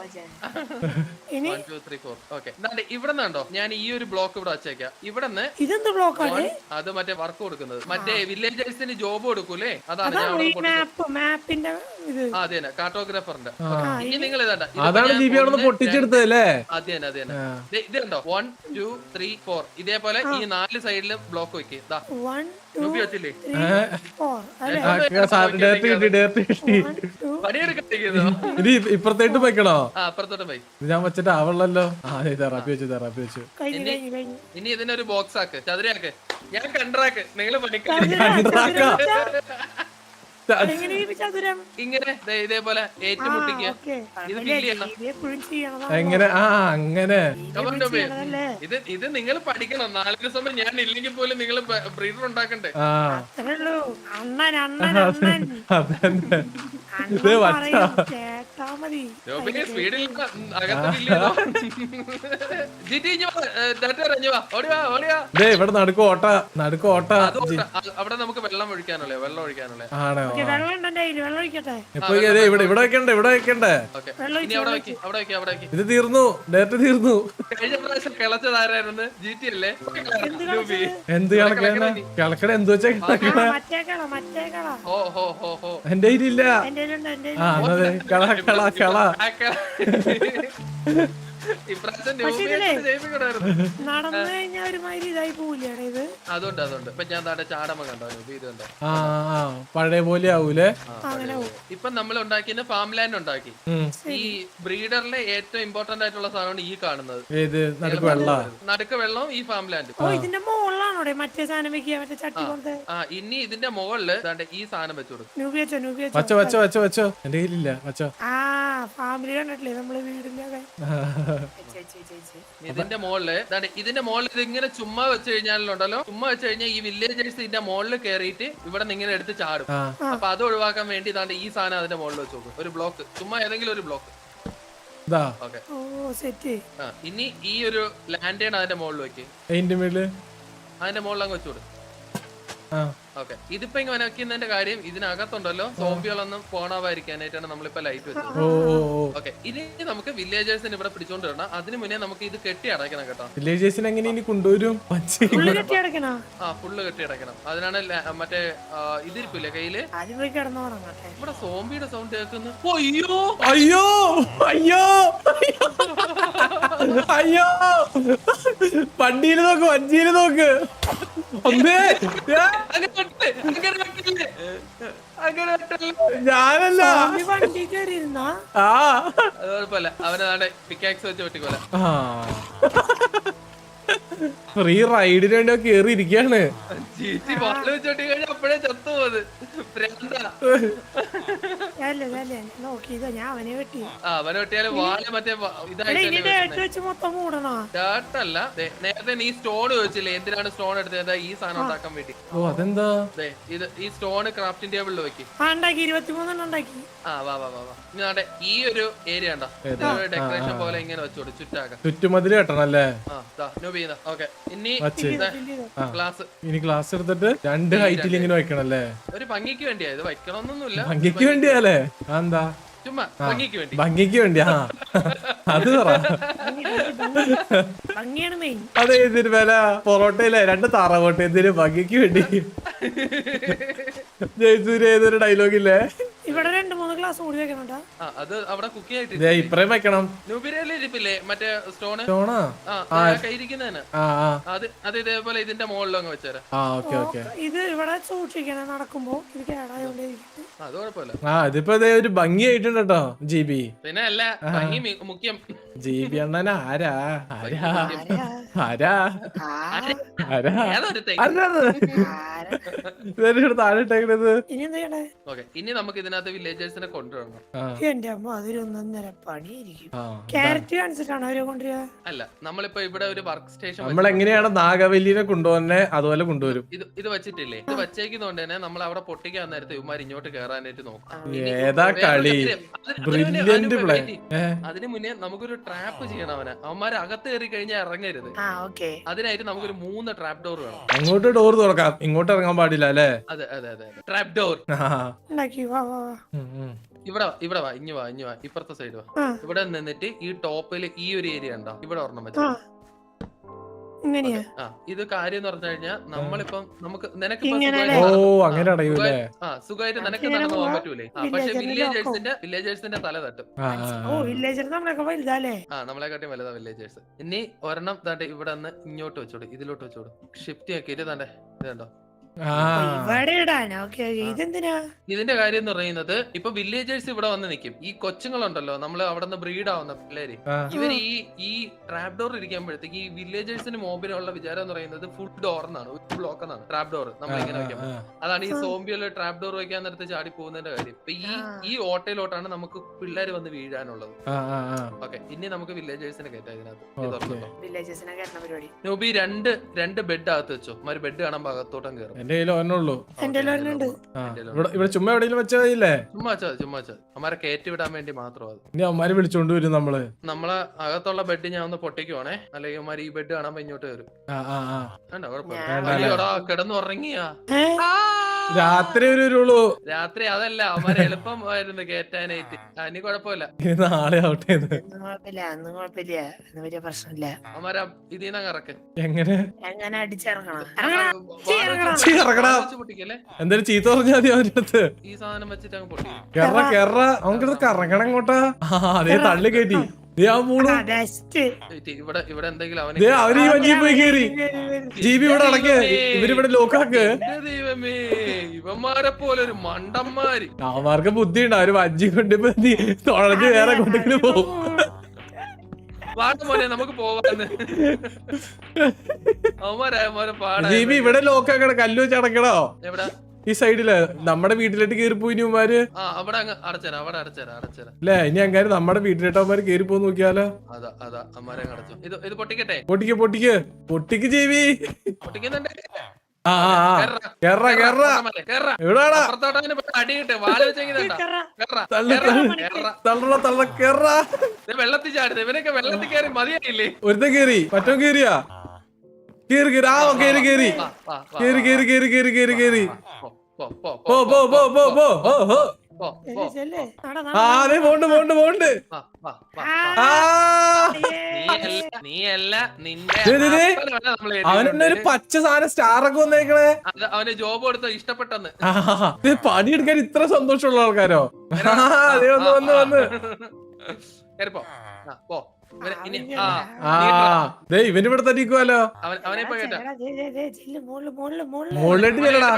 1 2 3 4 ഓക്കെ. ഇവിടെ നിന്നുണ്ടോ ഞാൻ ഈ ഒരു ബ്ലോക്ക് ഇവിടെ വച്ചേക്കാം. ഇവിടെന്ന് ഇതെന്ത് ബ്ലോക്കാണ്? അത് മറ്റേ വർക്ക് കൊടുക്കുന്നത്, മറ്റേ വില്ലേജേഴ്സിന് ജോബ് കൊടുക്കൂലേ, അതാണ് അതെ തന്നെ, കാർട്ടോഗ്രാഫറിന്റെ. ഇനി നിങ്ങൾ അതാണ് ജീവി അവിടെ പൊട്ടിച്ചെടുത്തതല്ലേ? അത് തന്നെ ഇത് കണ്ടോ? 1 2 3 4 ഇതേപോലെ ഈ 4 സൈഡില് ബ്ലോക്ക് വെക്കുക. വെച്ചില്ലേ? ഇനി ഇപ്പുറത്തേട്ട് വെക്കണോ? അപ്പുറത്തോട്ട് പോയി ഞാൻ വെച്ചിട്ട് ആവണല്ലോ. തെറാപ്പി വെച്ചു. ഇനി ഇതിനൊരു ബോക്സ് ആക്ക്, ചതുരയാക്ക്. ഞാൻ കണ്ടറാക്ക്, നിങ്ങള് ഇങ്ങനെ ഇതേപോലെ ഏറ്റുമുട്ടിക്കുക. എങ്ങനെ? അങ്ങനെ ഇത് നിങ്ങൾ പഠിക്കണം. 4 ദിവസം ഞാൻ ഇല്ലെങ്കിൽ പോലും നിങ്ങൾ ബ്രീഡർ ഉണ്ടാക്കണ്ടേ? മതി. സ്പീഡിൽ അകത്തില്ലല്ലോ. ഇവിടെ നടുക്ക് ഓട്ട അവിടെ നമുക്ക് വെള്ളം ഒഴിക്കാനുള്ള ആണോ? വെള്ളം ഉണ്ടോ എന്റെ കയ്യില്? വെള്ളം ഒഴിക്കട്ടെ? ഇപ്പൊ ഇവിടെ വെക്കണ്ടേ ഇത് തീർന്നു, ഡേറ്റ് തീർന്നു. കഴിഞ്ഞ പ്രാവശ്യം കിളച്ചതാരായിരുന്നു? GT അല്ലേ? എന്ത് കിളക്കണ എന്ത് വെച്ചാ കിളക്കണ? എന്റെ കയ്യിലില്ല. ആ അതെ, കള നടന്നു കഴിഞ്ഞാൽ ഒരുമാതിരി ഇതായി പോവില്ലേ ഇത്? അതുകൊണ്ട് ഇപ്പൊ ഞാൻ ചാടമ്മ കണ്ടോ? ഇത് കണ്ടോ? പഴയ പോലെ ആവൂലേ? ഇപ്പൊ നമ്മൾ ഉണ്ടാക്കിയ ഫാം ലാൻഡ് ഉണ്ടാക്കി. ഈ ബ്രീഡറിലെ ഏറ്റവും ഇമ്പോർട്ടന്റ് ആയിട്ടുള്ള സാധനമാണ് ഈ കാണുന്നത്. നടുക്ക് വെള്ളവും ഈ ഫാം ലാൻഡ്. ഇതിന്റെ മുകളിലാണോ മറ്റേ സാധനം വെക്കുക? മറ്റേ ചട്ടി പോലത്തെ? ഇനി ഇതിന്റെ മുകളില് ഈ സാധനം വെച്ചു കൊടുക്കും. വെച്ചോ എന്റെ കയ്യിലില്ല. വെച്ചോ. ഫാമിലി കണ്ടിട്ടില്ലേ നമ്മള് വീടിന്റെ? ഇതിന്റെ മുകളില് ഇത് ഇങ്ങനെ ചുമ്മാ വെച്ച് കഴിഞ്ഞാലുണ്ടല്ലോ, ചുമ്മാ വെച്ച് കഴിഞ്ഞാൽ ഈ വില്ലേജേഴ്സ് ഇതിന്റെ മുകളിൽ കയറിയിട്ട് ഇവിടെ നിന്ന് ഇങ്ങനെ എടുത്ത് ചാടും. അപ്പൊ അത് ഒഴിവാക്കാൻ വേണ്ടി ഈ സാധനം അതിന്റെ മുകളിൽ വെച്ച് നോക്കും. ഒരു ബ്ലോക്ക്, ചുമ്മാ ഏതെങ്കിലും ഒരു ബ്ലോക്ക്. ഇനി ഈ ഒരു ലാൻഡേൺ അതിന്റെ മുകളിൽ വെക്ക്. അതിന്റെ മുകളിൽ അങ്ങ് വെച്ചോടും. ഓക്കെ, ഇതിപ്പോ ഇങ്ങനെ വെക്കുന്നതിന്റെ കാര്യം ഇതിനകത്തുണ്ടല്ലോ സോംബികളൊന്നും പോണാവായിരിക്കാനായിട്ടാണ് നമ്മളിപ്പോ ലൈറ്റ് വെച്ചത്. ഓക്കെ, ഇനി നമുക്ക് വില്ലേജേഴ്സിന് ഇവിടെ പിടിച്ചോണ്ട് വരണം. അതിന് മുന്നേ നമുക്ക് ഇത് കെട്ടി അടയ്ക്കണം കേട്ടോ. വില്ലേജേഴ്സിന് എങ്ങനെ ഇനി കൊണ്ടുവരും? ഫുള്ള് കെട്ടി അടയ്ക്കണം. അതിനാണ് മറ്റേ ഇതിരിപ്പില്ലേ കയ്യില്. ഇവിടെ സോംബിയുടെ സൗണ്ട് കേൾക്കുന്നു. അയ്യോ വണ്ടിയില് നോക്ക്, വഞ്ചിയില് നോക്ക്. ഞാനല്ല, കുഴപ്പമില്ല. അവനാണ് പിക്കാക്സ് വെച്ച് വെട്ടിക്കോല. ഫ്രീ റൈഡിന് വേണ്ടി കേറി ഇരിക്കാണ്. അപ്പഴേ ചത്തു പോയത്. അവനെ വെട്ടിയാലും വാല് മറ്റേ ഇതായിട്ടല്ല. നേരത്തെ നീ സ്റ്റോൺ ചോദിച്ചില്ലേ എന്തിനാണ് സ്റ്റോൺ എടുത്തത്? ഈ സാധനം ഉണ്ടാക്കാൻ വേണ്ടി. അതെന്താ? ഇത് ഈ സ്റ്റോൺ ക്രാഫ്റ്റിംഗ് ടേബിളിൽ വെക്കും. ഈ ഒരു ഏരിയ ഉണ്ടോ, ഡെക്കറേഷൻ പോലെ ഇങ്ങനെ വെച്ചോട് ചുറ്റാക്കാം. ചുറ്റുമതില് കെട്ടണല്ലേ? ഇനി ക്ലാസ് എടുത്തിട്ട് 2 ഹൈറ്റിൽ ഇങ്ങനെ വെക്കണല്ലേ? ഒരു ഭംഗിക്ക് വേണ്ടിയാ ഇത്, വെക്കണമെന്നൊന്നുമില്ല. ഭംഗിക്ക് വേണ്ടിയാലേ? എന്താ? ചുമ്മാ ഭംഗിക്ക് വേണ്ടി. ഭംഗിക്ക് വേണ്ടി. അത് പറ. അതെ, ഇതിന് വില പൊറോട്ടയിലെ 2 താറാവോട്ടെ. ഇതിന് ഭംഗിക്ക് വേണ്ടി. ജയസൂര്യ ഏതൊരു ഡയലോഗില്ലേ? ഇവിടെ 2-3 ഗ്ലാസ് കൂടി വെക്കണോട്ടാ. അത് അവിടെ കുക്ക് ആയിട്ട് ഇപ്പറേം വെക്കണം. ഇരിപ്പില്ലേ മറ്റേ സ്റ്റോണ് കയ്യിരിക്കുന്നതിന്. അത് ഇതേപോലെ ഇതിന്റെ മുകളിൽ അങ്ങ് വെച്ചേരാ. ഇത് ഇവിടെ സൂക്ഷിക്കണം നടക്കുമ്പോ. ഇത് കേടായോണ്ടിരിക്കും. അത് കുഴപ്പമില്ല. ഇതിപ്പോ ഒരു ഭംഗിയായിട്ടുണ്ട് കേട്ടോ GB. പിന്നെ അല്ല, ഭംഗി മുഖ്യം. GB അണ്ണന ആരാ? താഴെ ഇട്ടേക്കണത്. ഇനി നമുക്ക് ഇതിനകത്ത് വില്ലേജേഴ്സിനെ കൊണ്ടുവരണം. അല്ല, നമ്മളിപ്പോ ഇവിടെ ഒരു വർക്ക് സ്റ്റേഷൻ. നമ്മൾ എങ്ങനെയാണ് നാഗവല്ലിനെ കൊണ്ടുവന്നെ അതുപോലെ കൊണ്ടുവരും. ഇത് വെച്ചിട്ടില്ലേ? ഇത് വെച്ചേക്കുന്നോണ്ട് തന്നെ നമ്മൾ അവിടെ പൊട്ടിക്കാൻ നേരത്തെ ഇവന്മാർ ഇങ്ങോട്ട് കേറാനായിട്ട് നോക്കും. ഏതാ കളി? Brilliant play. അതിന് മുന്നേ നമുക്കൊരു ട്രാപ്പ് ചെയ്യണം. അവന്മാര് അകത്ത് കയറി കഴിഞ്ഞാൽ ഇറങ്ങരുത്. അതിനായിട്ട് നമുക്കൊരു 3 ട്രാപ്പ് ഡോർ വേണം. അങ്ങോട്ട് ഡോർ തുറക്കാം, ഇങ്ങോട്ട് ഇറങ്ങാൻ പാടില്ല അല്ലേ? അതെ, ട്രാപ്പ് ഡോർ. ഇവിടെ വാ, ഇഞ്ഞു വാ, ഇപ്പുറത്തെ സൈഡ് വാ. ഇവിടെ നിന്നിട്ട് ഈ ടോപ്പില് ഈ ഒരു ഏരിയ ഉണ്ടോ, ഇവിടെ ഒരെണ്ണം വെച്ചു. ഇത് കാര്യം എന്ന് പറഞ്ഞു കഴിഞ്ഞാൽ നമ്മളിപ്പം നമുക്ക് സുഖമായിട്ട് നിനക്ക് നടന്നു പോകാൻ പറ്റൂലേ? പക്ഷെ വില്ലേജേഴ്സിന്റെ തല തട്ടും. നമ്മളെക്കാട്ടി വലുതാ വില്ലേജേഴ്സ്. ഇനി ഒരെണ്ണം ഇവിടെ നിന്ന് ഇങ്ങോട്ട് വെച്ചോട്, ഇതിലോട്ട് വെച്ചോട്. ഷിഫ്റ്റ് ആക്കിയിട്ട് തന്നെ ഇതുണ്ടോ. ഇതിന്റെ കാര്യം എന്ന് പറയുന്നത് ഇപ്പൊ വില്ലേജേഴ്സ് ഇവിടെ വന്ന് നിൽക്കും. ഈ കൊച്ചുങ്ങളുണ്ടല്ലോ, നമ്മള് അവിടെ നിന്ന് ബ്രീഡ് ആവുന്ന പിള്ളേര്, ഇവർ ഈ ട്രാപ്പ് ഡോർ ഇരിക്കുമ്പോഴത്തേക്ക് ഈ വില്ലേജേഴ്സിന് മോബിനുള്ള വിചാരം എന്ന് പറയുന്നത് ഫുൾ ഡോർ എന്നാണ്, ബ്ലോക്ക് എന്നാണ് ട്രാപ്പ് ഡോർ. നമ്മൾ ഇങ്ങനെ വെക്കാൻ അതാണ് ഈ സോംബിയുള്ള ട്രാപ്പ് ഡോർ വെക്കാൻ നേരത്തെ ചാടി പോകുന്നതിന്റെ കാര്യം. ഇപ്പൊ ഈ ഓട്ടയിലോട്ടാണ് നമുക്ക് പിള്ളേര് വന്ന് വീഴാനുള്ളത്. ഓക്കെ, ഇനി നമുക്ക് വില്ലേജേഴ്സിനെ കയറ്റാം ഇതിനകത്ത്. നൂബി രണ്ട് ബെഡ് അകത്ത് വെച്ചോ. ബെഡ് കാണാൻ അകത്തോട്ടം കയറും. എന്റെ കയ്യിൽ ഒരെണ്ണുള്ളൂ. എന്റെ ഉണ്ട്. ആ ഇവിടെ ചുമ്മാ എവിടെയെങ്കിലും വെച്ചതില്ലേ? ചുമ്മാ അമ്മാരെ കയറ്റി വിടാൻ വേണ്ടി മാത്രം അത്. ഇനി അമ്മാര് വിളിച്ചോണ്ട് വരും നമ്മള്. നമ്മളെ അകത്തുള്ള ബെഡ് ഞാൻ ഒന്ന് പൊട്ടിക്കുവാണേ, അല്ലെങ്കിൽ അമ്മാര് ഈ ബെഡ് കാണാൻ ഇങ്ങോട്ട് വരും. കിടന്നുറങ്ങിയാ രാത്രി വരുള്ളൂ. രാത്രി അതല്ല അവന്മാരെ എളുപ്പമായിരുന്നു കേറ്റാനായിട്ട്. ഇനി കുഴപ്പമില്ല, നാളെ ആവട്ടെ. പ്രശ്നമില്ല. അമ്മാരാ ഇതിന്ന് ഇറക്ക്. എങ്ങനെ അടിച്ചിറങ്ങണം? പൊട്ടിക്കല്ലേ, എന്തായാലും ചീത്ത പറഞ്ഞാൽ മതി അവന്റെ അടുത്ത്. ഈ സാധനം വെച്ചിട്ട് അങ്ങ് പൊട്ടി. അവൻകിടന്ന് കറങ്ങണം ഇങ്ങോട്ടാ. അതേ തള്ളി കയറ്റി. ഇവിടെ ഇവിടെ എന്തെങ്കിലും അവര് ഈ വഞ്ചി പോയി കയറി. ജീവി ഇവിടെ അടക്ക്, ഇവരിവിടെ ലോക്കാക്ക്. ദൈവമേ, ഇവന്മാരെ പോലെ ഒരു മണ്ടന്മാര്. അവന്മാർക്ക് ബുദ്ധിയുണ്ട്. അവര് വഞ്ചി കൊണ്ടിപ്പോ തുഴഞ്ഞ് വേറെ കൊണ്ടെങ്കിലും പോകും. പാട്ട് പോലെ നമുക്ക് പോവാന്ന്. അവന്മാരെ പാടാ. ജീവി ഇവിടെ ലോക്കാക്കണ, കല്ല് വെച്ച് അടക്കണോ? എവിടെ? ഈ സൈഡില് നമ്മുടെ വീട്ടിലോട്ട് കേറിപ്പോയിമാര്. അവിടെ അടച്ചേരാ. അല്ലേ, ഇനി അങ്ങനെ നമ്മുടെ വീട്ടിലോട്ട് അവന്മാര് കേറിപ്പോ നോക്കിയാലോ? അതാ അമ്മാരെ അടച്ചു. ഇത് പൊട്ടിക്കട്ടെ? പൊട്ടിക്ക് ജീവി. പൊട്ടിക്കുന്നുണ്ട്. എവിടാടാ? വെള്ളത്തിൽ ചാടുന്നത് ഇവനൊക്കെ വെള്ളത്തിൽ കയറി മതിയായില്ലേ? ഒരുത്തൻ കേറി, മറ്റോ കേറിയാ? കേറി അവനൊരു പച്ച സാധനം സ്റ്റാറൊക്കെ വന്നേക്കണേ. അവന് ജോബ് കൊടുത്ത ഇഷ്ടപ്പെട്ടെന്ന്. പണിയെടുക്കാൻ ഇത്ര സന്തോഷമുള്ള ആൾക്കാരോ? അതേ വന്ന് ഇവനിവിടെ തട്ടിക്കുവല്ലോ. മുകളിലോട്ട് ചെല്ലടാ.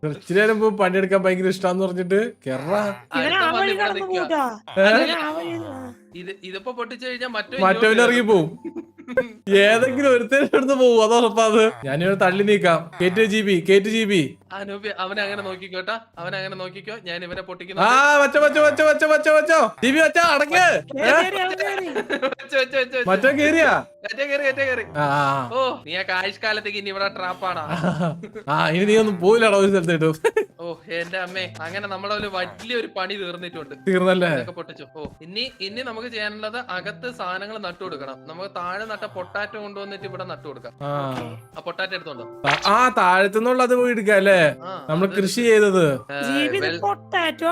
ഇച്ചിരി നേരം പണിയെടുക്കാൻ ഭയങ്കര ഇഷ്ടാന്ന് പറഞ്ഞിട്ട് ഇതിപ്പോ പൊട്ടിച്ചു കഴിഞ്ഞാൽ മറ്റവന് ഇറങ്ങി പോവും. ഏതെങ്കിലും ഒരുത്തടുത്ത് പോവും, അതോടൊപ്പം അത് ഞാനിവിടെ തള്ളി നീക്കാം. കേറ്റ് ജീബി അവനങ്ങനെ നോക്കിക്കോ. ഞാൻ ഇവനെ പൊട്ടിക്കുന്നു. ജീബി വച്ചോ, അടങ്ങ്. മറ്റോ കേറിയാ? ഓ, നീ ആ ആയുഷ്കാലത്തേക്ക് ഇനി ഇവിടെ ട്രാപ്പാണാ. ഇനി നീ ഒന്നും പോയില്ലടാ ഒരു സ്ഥലത്തേട്ടു. ഓ എന്റെ അമ്മേ, അങ്ങനെ നമ്മളെ ഒരു വലിയൊരു പണി തീർന്നല്ലേ? പൊട്ടിച്ചു. ഓ ഇനി നമുക്ക് ചെയ്യാനുള്ളത് അകത്ത് സാധനങ്ങൾ നട്ടു കൊടുക്കണം. നമുക്ക് താഴെ നട്ട പൊട്ടാറ്റോ കൊണ്ടുവന്നിട്ട് ഇവിടെ നട്ടു കൊടുക്കാം. ആ പൊട്ടാറ്റോ എടുത്തോണ്ടോ? താഴത്തുനിന്നുള്ളത് പോയി എടുക്കാം അല്ലേ? നമ്മൾ കൃഷി ചെയ്തത്. പൊട്ടാറ്റോ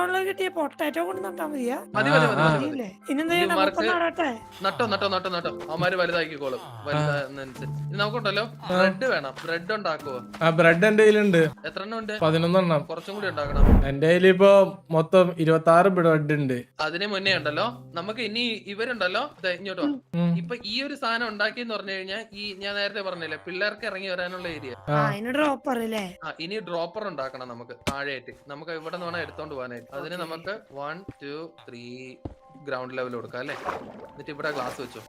കൊണ്ട് നട്ടാ മതിയാ? നട്ടോ അവന്മാര് വലുതാക്കിക്കോളും. നമുക്കുണ്ടല്ലോ ബ്രെഡ് വേണം. ബ്രെഡ് ഉണ്ടാക്കുവോ? ബ്രെഡ് എന്റെ കയ്യിലുണ്ട്. എത്ര എണ്ണം ഉണ്ട്? 11 കുറച്ചും കൂടി ഉണ്ടാക്കണം. എന്റെ കയ്യിൽ ഇപ്പൊ മൊത്തം 26 ബ്രെഡ് ഉണ്ട്. അതിന് മുന്നേ ഉണ്ടല്ലോ നമുക്ക് ഇനി ഇവരുണ്ടല്ലോ ഇങ്ങോട്ടോ. ഇപ്പൊ ഈ ഒരു സാധനം ഉണ്ടാക്കിയെന്ന് പറഞ്ഞു കഴിഞ്ഞാൽ ഈ ഞാൻ നേരത്തെ പറഞ്ഞില്ലേ പിള്ളേർക്ക് ഇറങ്ങി വരാനുള്ള ഏരിയ. ഇനി ഡ്രോപ്പർ ഉണ്ടാക്കണം നമുക്ക് താഴെയായിട്ട്. നമുക്ക് ഇവിടെ നിന്ന് വേണം എടുത്തോണ്ട് പോകാനായിട്ട്. അതിന് നമുക്ക് 1 2 3 ഗ്രൗണ്ട് ലെവൽ കൊടുക്കാം അല്ലെ? എന്നിട്ട് ഇവിടെ ഗ്ലാസ് വെച്ചോ.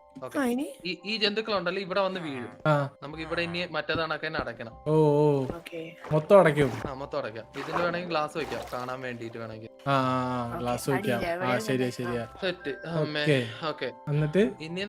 ഈ ജന്തുക്കളുണ്ടല്ലോ ഇവിടെ വന്ന് വീഴും. നമുക്ക് ഇവിടെ ഇനി മറ്റേതാണൊക്കെ അടയ്ക്കണം. മൊത്തം അടയ്ക്കും. മൊത്തം അടയ്ക്കാം. ഇതിന് വേണമെങ്കിൽ ഗ്ലാസ് വെക്കാം, കാണാൻ വേണ്ടിട്ട് വേണമെങ്കിൽ ഗ്ലാസ് വെക്കാം. ശരിയാ സെറ്റ്. ഓക്കെ, എന്നിട്ട് ഇനി